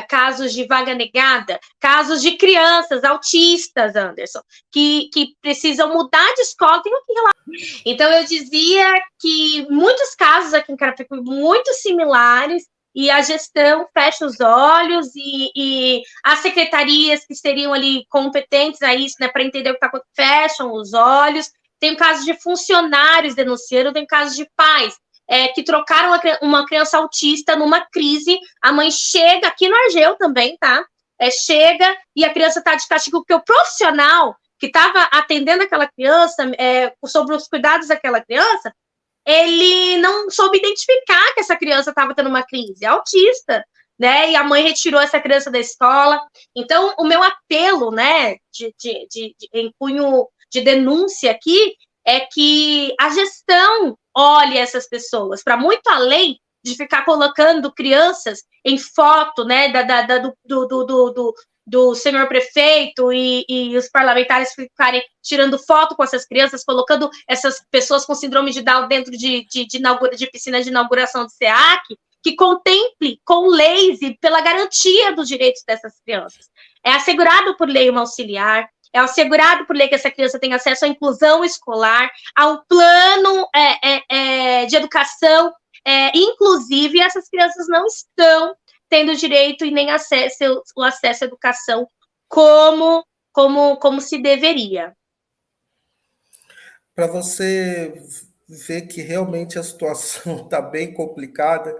Casos de vaga negada, casos de crianças autistas, Anderson, que precisam mudar de escola. Tenho aqui relato. Então, eu dizia que muitos casos aqui em Carapicuíba, muito similares, e a gestão fecha os olhos e as secretarias que seriam ali competentes a isso, né, para entender o que está acontecendo, fecham os olhos. Tem casos de funcionários denunciando, tem casos de pais que trocaram uma criança autista numa crise, a mãe chega, aqui no Argeu também, tá? Chega e a criança está de castigo, porque o profissional que estava atendendo aquela criança, sobre os cuidados daquela criança, ele não soube identificar que essa criança estava tendo uma crise, autista, né? E a mãe retirou essa criança da escola. Então, o meu apelo, né, em cunho de denúncia aqui, é que a gestão olhe essas pessoas para muito além de ficar colocando crianças em foto, né, do senhor prefeito e os parlamentares ficarem tirando foto com essas crianças, colocando essas pessoas com síndrome de Down dentro de piscina de inauguração do SEAC, que contemple com leis e pela garantia dos direitos dessas crianças. É assegurado por lei uma auxiliar, é assegurado por lei que essa criança tenha acesso à inclusão escolar, a um plano de educação inclusive, e essas crianças não estão tendo direito e nem o acesso à educação como se deveria. Para você ver que realmente a situação está bem complicada,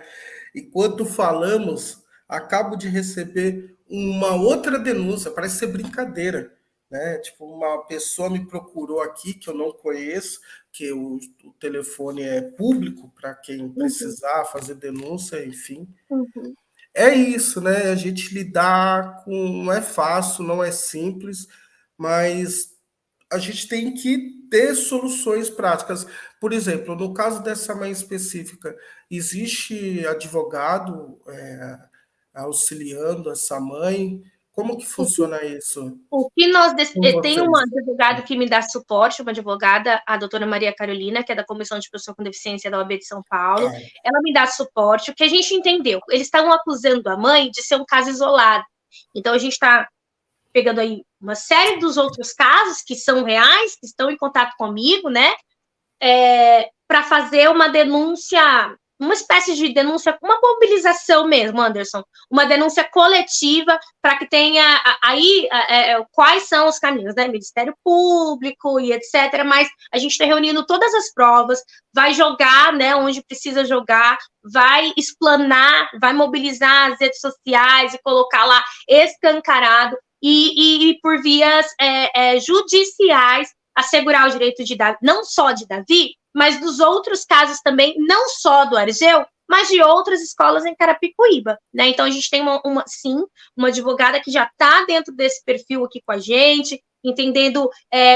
enquanto falamos, acabo de receber uma outra denúncia, parece ser brincadeira, né? Tipo, uma pessoa me procurou aqui que eu não conheço, que o telefone é público para quem precisar fazer denúncia, enfim. Uhum. É isso, né? A gente lidar com. Não é fácil, não é simples, mas a gente tem que ter soluções práticas. Por exemplo, no caso dessa mãe específica, existe advogado auxiliando essa mãe? Como que funciona isso O que nós com tem um vocês? advogado que me dá suporte, uma advogada, a doutora Maria Carolina, que é da Comissão de Pessoa com Deficiência da OAB de São Paulo. Ah, Ela me dá suporte. O que a gente entendeu? Eles estavam acusando a mãe de ser um caso isolado. Então, a gente está pegando aí uma série dos outros casos que são reais, que estão em contato comigo, né? Para fazer uma denúncia, uma espécie de denúncia, uma mobilização mesmo, Anderson, uma denúncia coletiva para que tenha aí quais são os caminhos, né? Ministério Público e etc. Mas a gente está reunindo todas as provas, vai jogar, né? Onde precisa jogar, vai explanar, vai mobilizar as redes sociais e colocar lá escancarado e por vias judiciais assegurar o direito de Davi, não só de Davi, mas dos outros casos também, não só do Argeu, mas de outras escolas em Carapicuíba, né? Então a gente tem uma advogada que já está dentro desse perfil aqui com a gente, entendendo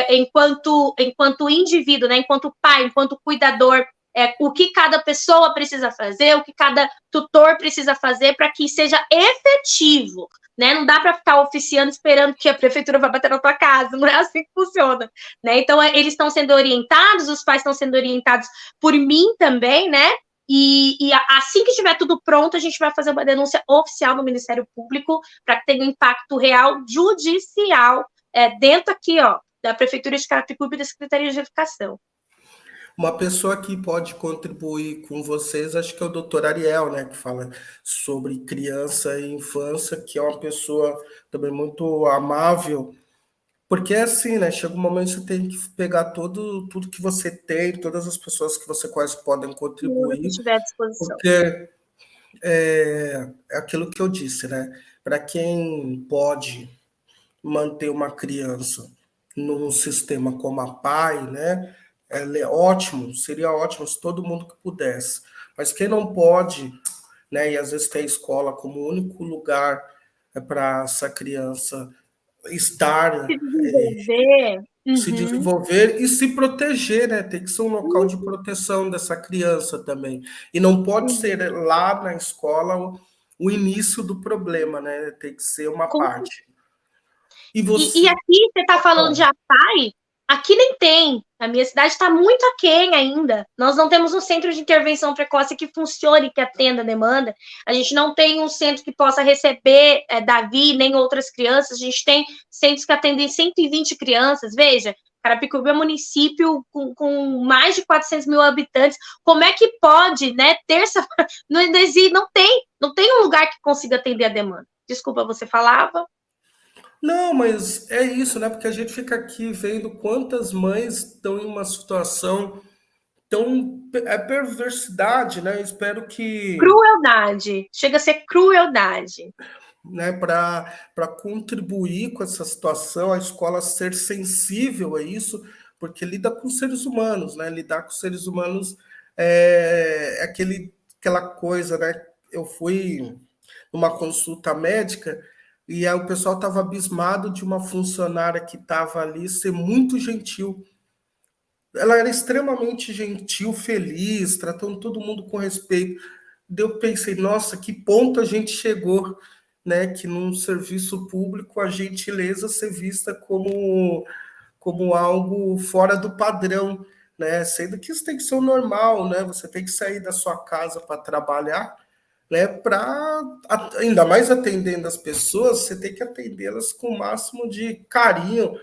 enquanto indivíduo, né? Enquanto pai, enquanto cuidador, o que cada pessoa precisa fazer, o que cada tutor precisa fazer para que seja efetivo, né? Não dá para ficar oficiando esperando que a prefeitura vai bater na tua casa, não é assim que funciona, né? Então, eles estão sendo orientados, os pais estão sendo orientados por mim também, né? E assim que estiver tudo pronto, a gente vai fazer uma denúncia oficial no Ministério Público para que tenha um impacto real judicial dentro aqui, ó, da Prefeitura de Carapicuíba e da Secretaria de Educação. uma pessoa que pode contribuir com vocês, acho que é o doutor Ariel, né, que fala sobre criança e infância, que é uma pessoa também muito amável, porque é assim, né, chega um momento que você tem que pegar tudo que você tem, todas as pessoas que você conhece que podem Se contribuir, estiver à disposição. porque é aquilo que eu disse, né, para quem pode manter uma criança num sistema como a PAI, né? É ótimo, seria ótimo se todo mundo que pudesse. Mas quem não pode, né? E às vezes tem a escola como único lugar para essa criança estar, Se desenvolver. se Uhum. desenvolver e se proteger, né? Tem que ser um local de proteção dessa criança também. E não pode ser lá na escola o início do problema, né? Tem que ser uma parte. E E você. aqui você está falando de APAI, aqui nem tem. A minha cidade está muito aquém ainda. Nós não temos um centro de intervenção precoce que funcione, que atenda a demanda. A gente não tem um centro que possa receber Davi, nem outras crianças. A gente tem centros que atendem 120 crianças. Veja, Carapicuíba é um município com mais de 400 mil habitantes. Como é que pode, né, ter essa... Não tem um lugar que consiga atender a demanda. Desculpa, você falava? Não, mas é isso, né? Porque a gente fica aqui vendo quantas mães estão em uma situação tão. É perversidade, né? Eu espero que, Crueldade. Chega a ser crueldade. né, para contribuir com essa situação, a escola ser sensível a isso, porque lida com seres humanos, né? Lidar com seres humanos aquela coisa, né? Eu fui numa consulta médica. E aí o pessoal estava abismado de uma funcionária que estava ali ser muito gentil. Ela era extremamente gentil, feliz, tratando todo mundo com respeito. Daí eu pensei, nossa, que ponto a gente chegou, né? Que num serviço público a gentileza ser vista como algo fora do padrão, né? Sendo que isso tem que ser o normal, né? Você tem que sair da sua casa para trabalhar, né? Para ainda mais atendendo as pessoas, você tem que atendê-las com o máximo de carinho,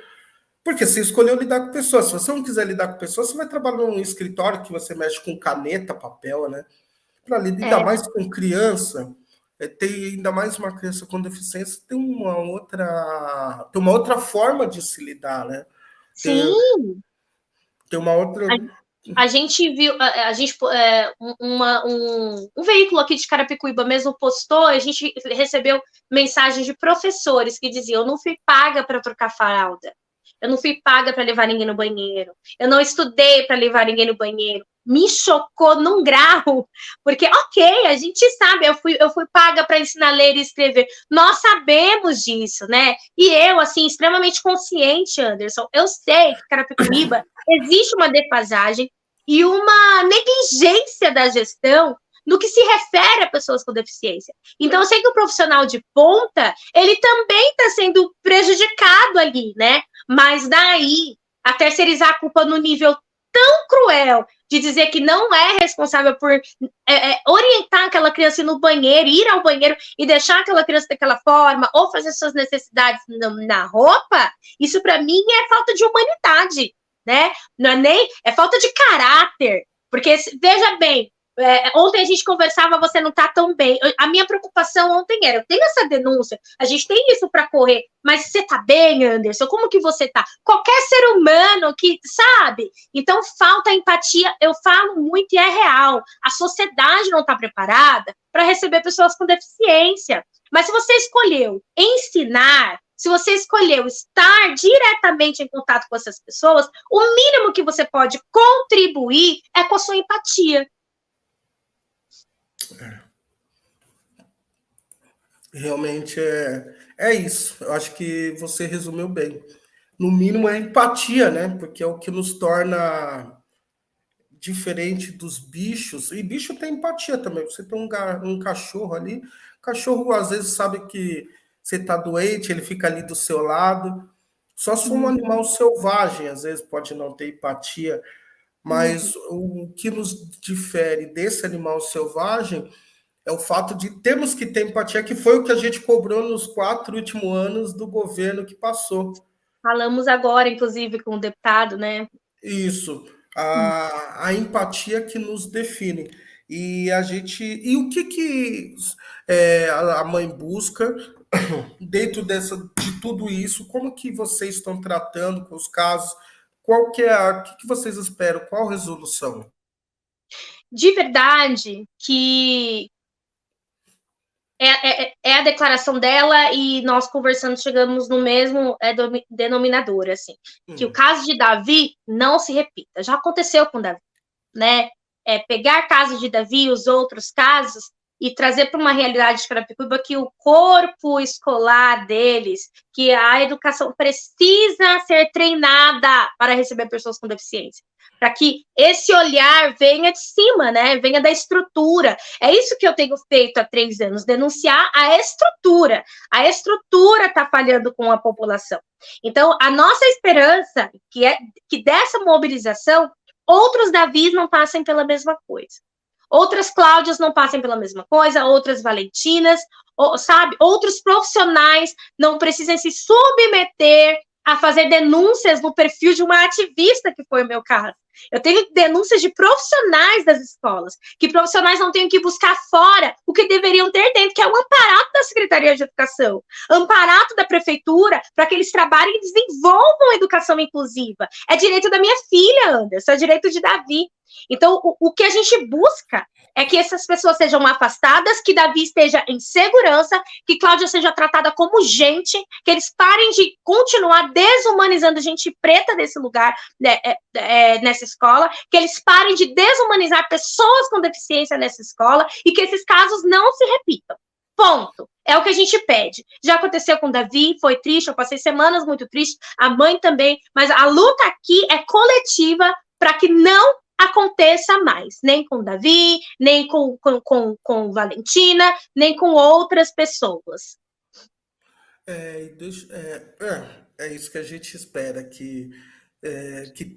porque você escolheu lidar com pessoas. Se você não quiser lidar com pessoas, você vai trabalhar num escritório que você mexe com caneta, papel, né? Para lidar ainda mais com criança, tem ainda mais uma criança com deficiência, tem uma outra forma de se lidar, né? Sim. Tem uma outra. A gente viu, um veículo aqui de Carapicuíba mesmo postou, a gente recebeu mensagens de professores que diziam: eu não fui paga para trocar fralda, Eu não fui paga para levar ninguém no banheiro. Eu não estudei para levar ninguém no banheiro. Me chocou num grau, porque, ok, a gente sabe, eu fui paga para ensinar a ler e escrever. Nós sabemos disso, né? E eu, assim, extremamente consciente, Anderson, eu sei que Carapicuíba existe uma defasagem e uma negligência da gestão no que se refere a pessoas com deficiência. Então, eu sei que o profissional de ponta, ele também está sendo prejudicado ali, né? Mas daí, a terceirizar a culpa no nível tão cruel de dizer que não é responsável por orientar aquela criança no banheiro, ir ao banheiro e deixar aquela criança daquela forma, ou fazer suas necessidades na roupa, isso para mim é falta de humanidade, né? Não é nem, é falta de caráter, porque, veja bem, ontem a gente conversava, você não está tão bem. A minha preocupação ontem era, eu tenho essa denúncia, a gente tem isso para correr, mas você está bem, Anderson? Como que você está? Qualquer ser humano que, sabe? Então, falta empatia, eu falo muito e é real. A sociedade não está preparada para receber pessoas com deficiência. Mas se você escolheu ensinar, se você escolheu estar diretamente em contato com essas pessoas, o mínimo que você pode contribuir é com a sua empatia. Realmente é isso. Eu acho que você resumiu bem. No mínimo é empatia, né? Porque é o que nos torna diferente dos bichos. E bicho tem empatia também. Você tem um cachorro ali, o cachorro às vezes sabe que você está doente, ele fica ali do seu lado. Só se for um animal selvagem, às vezes pode não ter empatia, mas o que nos difere desse animal selvagem é o fato de termos que ter empatia, que foi o que a gente cobrou nos 4 últimos anos do governo que passou. Falamos agora, inclusive, com o deputado, né? Isso, a empatia que nos define. E a gente. E o que a mãe busca dentro de tudo isso? Como que vocês estão tratando com os casos? Qual que é o que vocês esperam? Qual a resolução? De verdade, que é a declaração dela e nós conversando chegamos no mesmo denominador, assim, que o caso de Davi não se repita. Já aconteceu com Davi, né? Pegar casos de Davi e os outros casos e trazer para uma realidade de Carapicuíba que o corpo escolar deles, que a educação precisa ser treinada para receber pessoas com deficiência. Para que esse olhar venha de cima, né? Venha da estrutura. É isso que eu tenho feito há 3 anos, denunciar a estrutura. A estrutura está falhando com a população. Então, a nossa esperança que é que dessa mobilização outros Davis não passem pela mesma coisa. Outras Cláudias não passem pela mesma coisa, outras Valentinas, sabe? Outros profissionais não precisem se submeter a fazer denúncias no perfil de uma ativista, que foi o meu caso. Eu tenho denúncias de profissionais das escolas, que profissionais não têm que buscar fora o que deveriam ter dentro, que é o amparato da Secretaria de Educação, amparato da Prefeitura, para que eles trabalhem e desenvolvam a educação inclusiva. É direito da minha filha, Anderson, é direito de Davi. Então, o que a gente busca é que essas pessoas sejam afastadas, que Davi esteja em segurança, que Cláudia seja tratada como gente, que eles parem de continuar desumanizando gente preta desse lugar, nessa escola, que eles parem de desumanizar pessoas com deficiência nessa escola e que esses casos não se repitam. Ponto. É o que a gente pede. Já aconteceu com o Davi, foi triste, eu passei semanas muito tristes, a mãe também, mas a luta aqui é coletiva para que não aconteça mais, nem com Davi, nem com Valentina, nem com outras pessoas. É isso que a gente espera, que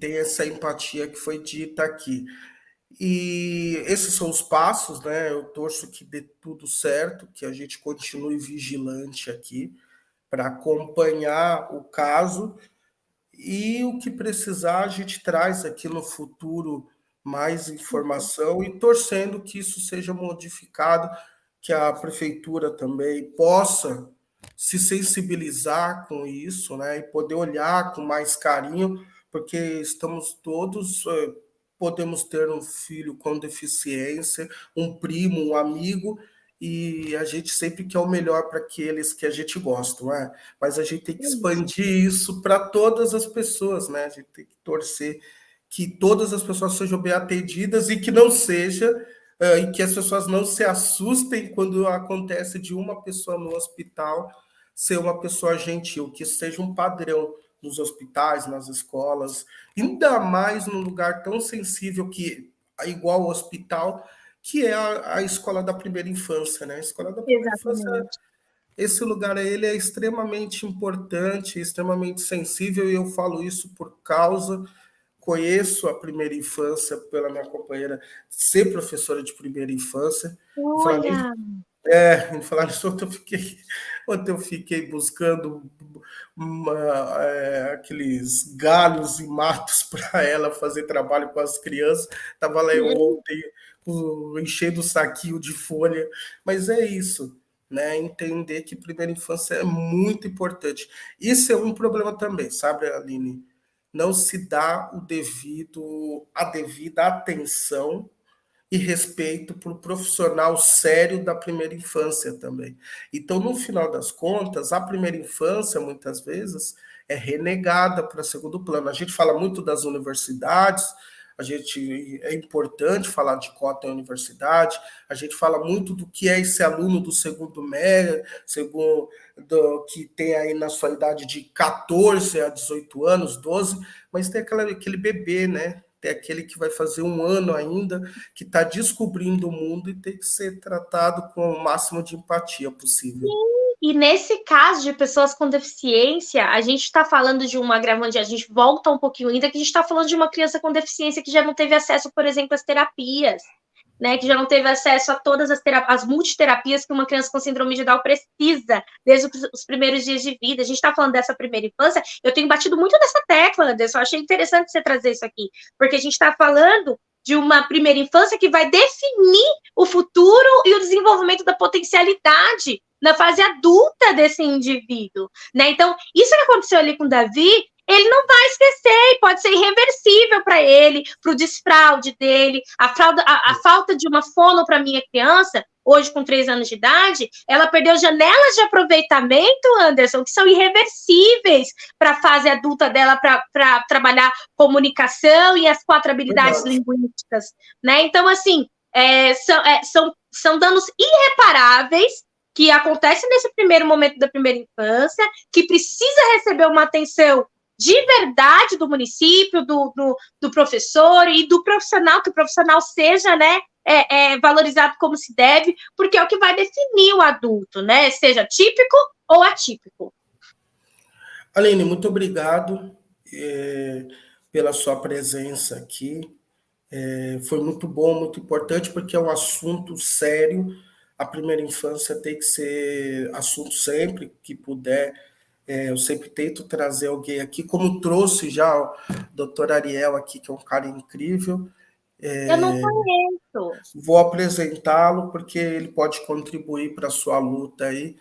tenha essa empatia que foi dita aqui. E esses são os passos, né? Eu torço que dê tudo certo, que a gente continue vigilante aqui para acompanhar o caso e o que precisar a gente traz aqui no futuro mais informação e torcendo que isso seja modificado, que a prefeitura também possa se sensibilizar com isso, né, e poder olhar com mais carinho, porque estamos todos podemos ter um filho com deficiência, um primo, um amigo, e a gente sempre quer o melhor para aqueles que a gente gosta, não é? Mas a gente tem que expandir isso para todas as pessoas, né? A gente tem que torcer que todas as pessoas sejam bem atendidas e que não seja, e que as pessoas não se assustem quando acontece de uma pessoa no hospital ser uma pessoa gentil, que isso seja um padrão nos hospitais, nas escolas, ainda mais num lugar tão sensível que é igual ao hospital, que é a escola da primeira infância, né? A escola da primeira infância, Exatamente. esse lugar ele é extremamente importante, extremamente sensível, e eu falo isso por causa, conheço a primeira infância pela minha companheira ser professora de primeira infância. E falar Olha, em falar nisso, ontem eu fiquei buscando aqueles galhos e matos para ela fazer trabalho com as crianças. Estava lá eu ontem enchendo o saquinho de folha, mas é isso, né? Entender que primeira infância é muito importante. Isso é um problema também, sabe, Aline? Não se dá a devida atenção e respeito para o profissional sério da primeira infância também. Então, no final das contas, a primeira infância, muitas vezes, é renegada para segundo plano. A gente fala muito das universidades, a gente é importante falar de cota em universidade, a gente fala muito do que é esse aluno do segundo médio, segundo que tem aí na sua idade de 14 a 18 anos, 12, mas tem aquele bebê, né? Tem aquele que vai fazer um ano ainda, que está descobrindo o mundo e tem que ser tratado com o máximo de empatia possível. e nesse caso de pessoas com deficiência, a gente está falando de um agravante, a gente volta um pouquinho ainda, que a gente está falando de uma criança com deficiência que já não teve acesso, por exemplo, às terapias, né, que já não teve acesso a todas as multiterapias que uma criança com síndrome de Down precisa desde os primeiros dias de vida. A gente está falando dessa primeira infância, eu tenho batido muito nessa tecla, Anderson, eu achei interessante você trazer isso aqui, porque a gente está falando de uma primeira infância que vai definir o futuro e o desenvolvimento da potencialidade na fase adulta desse indivíduo, né? Então, isso que aconteceu ali com o Davi, ele não vai esquecer e pode ser irreversível para ele, para o desfraude dele, a falta de uma fono para minha criança, hoje com 3 anos de idade, ela perdeu janelas de aproveitamento, Anderson, que são irreversíveis para a fase adulta dela, para trabalhar comunicação e as 4 habilidades linguísticas, né? Então, assim, são danos irreparáveis que acontecem nesse primeiro momento da primeira infância, que precisa receber uma atenção de verdade do município, do professor e do profissional, que o profissional seja, né, valorizado como se deve, porque é o que vai definir o adulto, né, seja típico ou atípico. Aline, muito obrigado pela sua presença aqui. Foi muito bom, muito importante, porque é um assunto sério. A primeira infância tem que ser assunto sempre que puder. Eu sempre tento trazer alguém aqui, como trouxe já o doutor Ariel aqui, que é um cara incrível. Eu não conheço. Vou apresentá-lo, porque ele pode contribuir para a sua luta aí.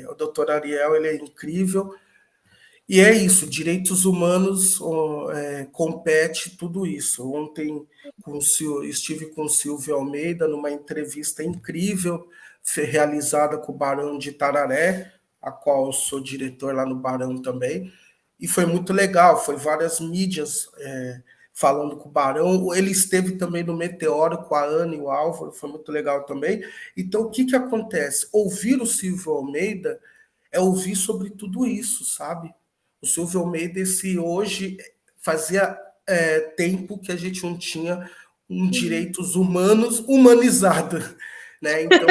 O doutor Ariel, ele é incrível. E é isso, direitos humanos compete tudo isso. Ontem estive com o Silvio Almeida numa entrevista incrível, realizada com o Barão de Tararé, a qual eu sou diretor lá no Barão também, e foi muito legal, foi várias mídias falando com o Barão, ele esteve também no Meteoro com a Ana e o Álvaro, foi muito legal também. Então, o que acontece? Ouvir o Silvio Almeida é ouvir sobre tudo isso, sabe? O Silvio Almeida, esse hoje, fazia tempo que a gente não tinha direitos humanos humanizado, né? Então,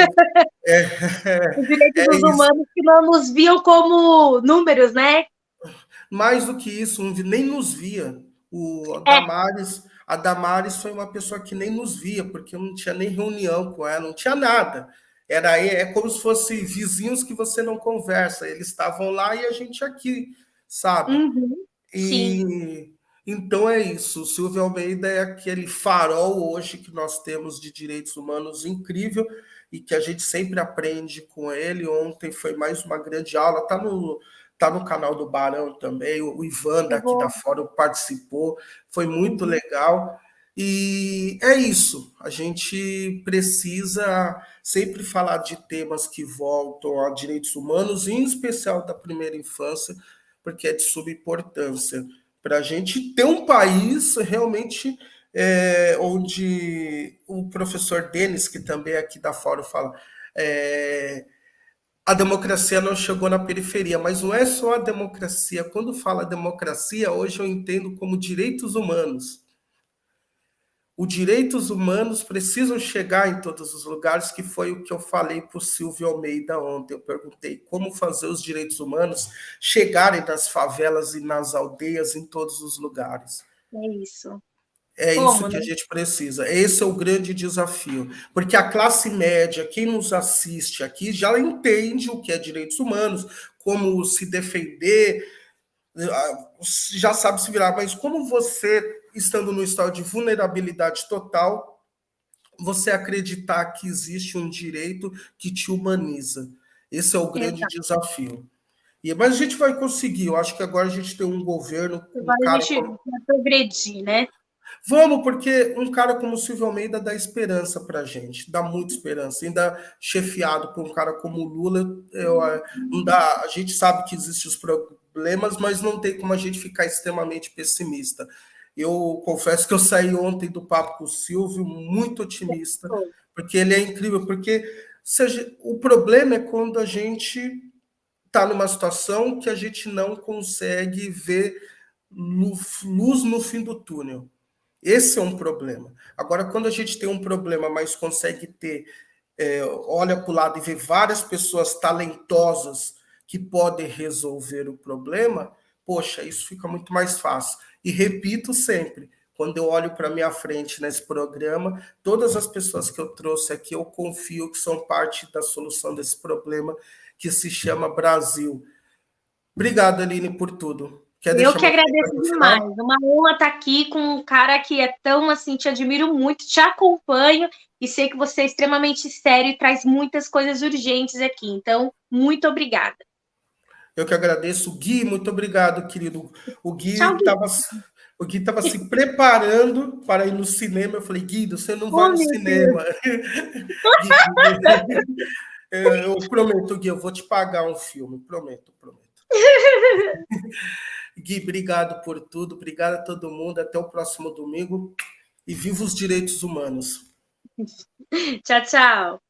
os direitos dos isso. humanos que não nos viam como números, né? Mais do que isso, nem nos via. A Damares foi uma pessoa que nem nos via, porque não tinha nem reunião com ela, não tinha nada. Como se fossem vizinhos que você não conversa. Eles estavam lá e a gente aqui, sabe? Sim. E então é isso. O Silvio Almeida é aquele farol hoje que nós temos de direitos humanos incrível e que a gente sempre aprende com ele. Ontem foi mais uma grande aula, tá no canal do Barão também. O Ivan daqui da Fórum participou, foi muito legal. E é isso, a gente precisa sempre falar de temas que voltam a direitos humanos, em especial da primeira infância, porque é de suma importância para a gente ter um país realmente onde o professor Denis, que também é aqui da Fórum, fala, é, a democracia não chegou na periferia, mas não é só a democracia. Quando fala democracia, hoje eu entendo como direitos humanos. Os direitos humanos precisam chegar em todos os lugares, que foi o que eu falei para o Silvio Almeida ontem. Eu perguntei como fazer os direitos humanos chegarem nas favelas e nas aldeias, em todos os lugares. É isso. É isso Como, que né? a gente precisa. Esse é o grande desafio. Porque a classe média, quem nos assiste aqui, já entende o que é direitos humanos, como se defender, já sabe se virar. Mas como você, estando no estado de vulnerabilidade total, você acreditar que existe um direito que te humaniza? Esse é o grande Exato. desafio. Mas a gente vai conseguir. Eu acho que agora a gente tem um governo, um Agora a cara gente como vai progredir, né? vamos, porque um cara como o Silvio Almeida dá esperança para a gente, dá muita esperança. Ainda chefiado por um cara como o Lula, não dá, a gente sabe que existem os problemas, mas não tem como a gente ficar extremamente pessimista. Eu confesso que eu saí ontem do papo com o Silvio muito otimista, porque ele é incrível, porque seja, o problema é quando a gente está numa situação que a gente não consegue ver luz no fim do túnel. Esse é um problema. Agora, quando a gente tem um problema, mas consegue ter, olha para o lado e vê várias pessoas talentosas que podem resolver o problema, poxa, isso fica muito mais fácil. E repito sempre, quando eu olho para minha frente nesse programa, todas as pessoas que eu trouxe aqui, eu confio que são parte da solução desse problema que se chama Brasil. Obrigado, Aline, por tudo. Quer Eu deixar que mais agradeço no demais. final? Uma honra estar aqui com um cara que é tão assim, te admiro muito, te acompanho e sei que você é extremamente sério e traz muitas coisas urgentes aqui. Então, muito obrigada. Eu que agradeço. Gui, muito obrigado, querido. O Tchau, Gui Gui. estava o Gui estava se preparando para ir no cinema. Eu falei, Guido, você não vai Oh, no meu Deus. cinema. Gui, eu prometo, Gui, eu vou te pagar um filme. Prometo, prometo. Gui, obrigado por tudo. Obrigado a todo mundo. Até o próximo domingo. E viva os direitos humanos. Tchau, tchau.